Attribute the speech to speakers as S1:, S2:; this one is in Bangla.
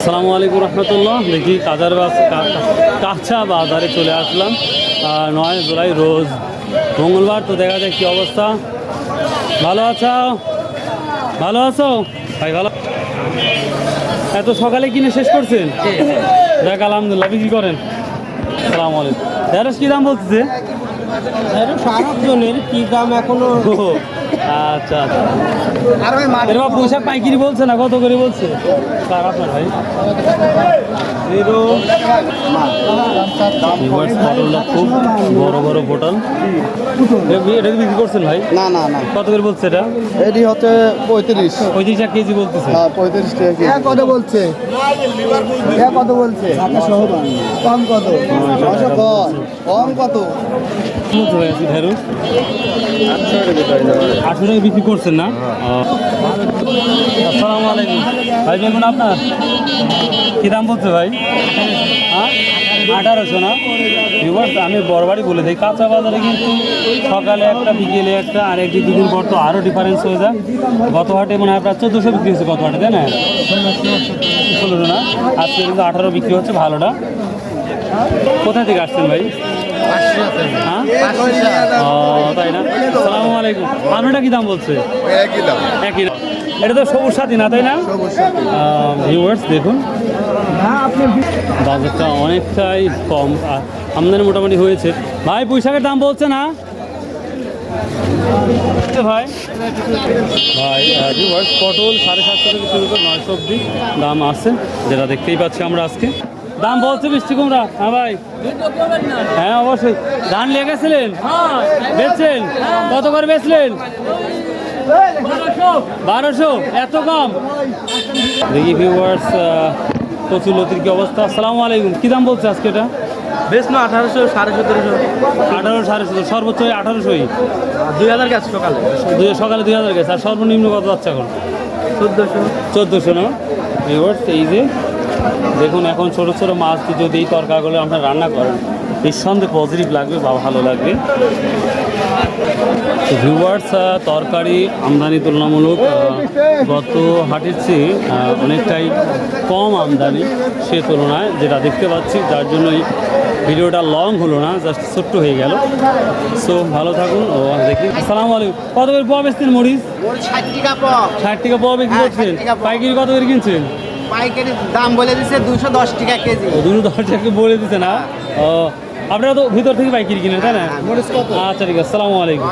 S1: আসসালামু আলাইকুম রহমতুল্লাহ। দেখি কাঁচা বাজারে চলে আসলাম। 9 জুলাই রোজ মঙ্গলবার। তো দেখা যায় কি অবস্থা। ভালো আছো? ভালো আছো ভাই? ভালো। এত সকালে কিনে শেষ করছেন? দেখ আলহামদুলিল্লাহ। বিক্রি করেন। আসসালামু আলাইকুম। ঢেঁড়স কি দাম বলতেছে?
S2: সারাজনের কি দাম এখনো?
S1: আচ্ছা আচ্ছা। এরকম পোশাক পাইকারি বলছে না, কত করে বলছে স্যার আপনার ভাই? পটলটা খুব বড় বড় পটল। এটা বিক্রি করছেন ভাই?
S2: না না না,
S1: কত করে বলছে এটা?
S2: এটি হচ্ছে 35
S1: 35 টাকা কেজি বলতেছে।
S2: 35 টাকা কত বলছে? কত বলছে? কম কত? কম কত
S1: বলতে ভাই আজকে ঢেঁড়স 800 টাকা বিক্রি করছেন না? আসসালামু আলাইকুম ভাই। বেগুন আপনার কী দাম বলছে ভাই? হ্যাঁ 1800 না? ভিউয়ার্স, আমি বড়বারই বলে দিই, কাঁচা বাজারে কিন্তু সকালে একটা বিকেলে একটা আর একদিন দুদিন পর তো আরও ডিফারেন্স হয়ে যায়। গত হাটে মনে হয় আপনার 1400 বিক্রি হচ্ছে গত হাটে, তাই না? 1600 না? আজকে কিন্তু 18 বিক্রি হচ্ছে ভালোটা। কোথা থেকে আসছেন ভাই? হ্যাঁ তাই না? আসসালামু আলাইকুম। আলুটা কি দাম বলছে? একই দাম। এটা তো সবুজ সাথী না, তাই না? ভিউয়ার্স দেখুন, বাজারটা অনেকটাই কম, আমদানি মোটামুটি হয়েছে। ভাই পুঁইশাকের দাম বলছে না ভাই? ভাই ভিউয়ার্স, পটল 750 থেকে শুরু করে 900 অব্দি দাম আছে, যেটা দেখতেই পাচ্ছি আমরা আজকে। দাম বলছে মিষ্টি কুমড়া? হ্যাঁ ভাই, হ্যাঁ অবশ্যই। ধান নিয়ে গেছিলেন, বেচছেন? কত করে বেচলেন? 1200। এত কম? দেখি ভিউয়ার্স, প্রচুর লতির কি অবস্থা। আসসালামু আলাইকুম। কী দাম বলছে আজকে এটা?
S2: বেশ না 1800 1750
S1: 1800 1750, সর্বোচ্চ 1800ই।
S2: 2000 গেছে সকালে।
S1: সকালে 2000 গেছে। আর সর্বনিম্ন কত যাচ্ছে এখন? 1400 না? ভিউয়ার্স এই যে দেখুন, এখন ছোটো ছোটো মাছ দিয়ে যদি এই তরকারিগুলো আপনার রান্না করেন, নিঃসন্দেহে পজিটিভ লাগবে বা ভালো লাগবে। তো ভিউয়ার্স, তরকারি আমদানি তুলনামূলক গত হাটের চেয়ে অনেকটাই কম আমদানি সে তুলনায়, যেটা দেখতে পাচ্ছি, যার জন্যই ভিডিওটা লং হলো না, জাস্ট ছোট্ট হয়ে গেল। সো ভালো থাকুন ও দেখি। আসসালামু আলাইকুম। কত করে পোয়া বেচছেন মরিচ?
S2: 60 টাকা পাও।
S1: 60 টাকা পোয়া বিক্রি করছেন? পাইকারি কত করে কিনছেন?
S2: পাইকারি দাম বলে দিচ্ছে 210 টাকা কেজি।
S1: 210 টাকা বলে দিচ্ছে না? ও, আপনারা তো ভিতর থেকে পাইকারি কিনেন, তাই না? আচ্ছা ঠিক আছে। আসসালামু আলাইকুম।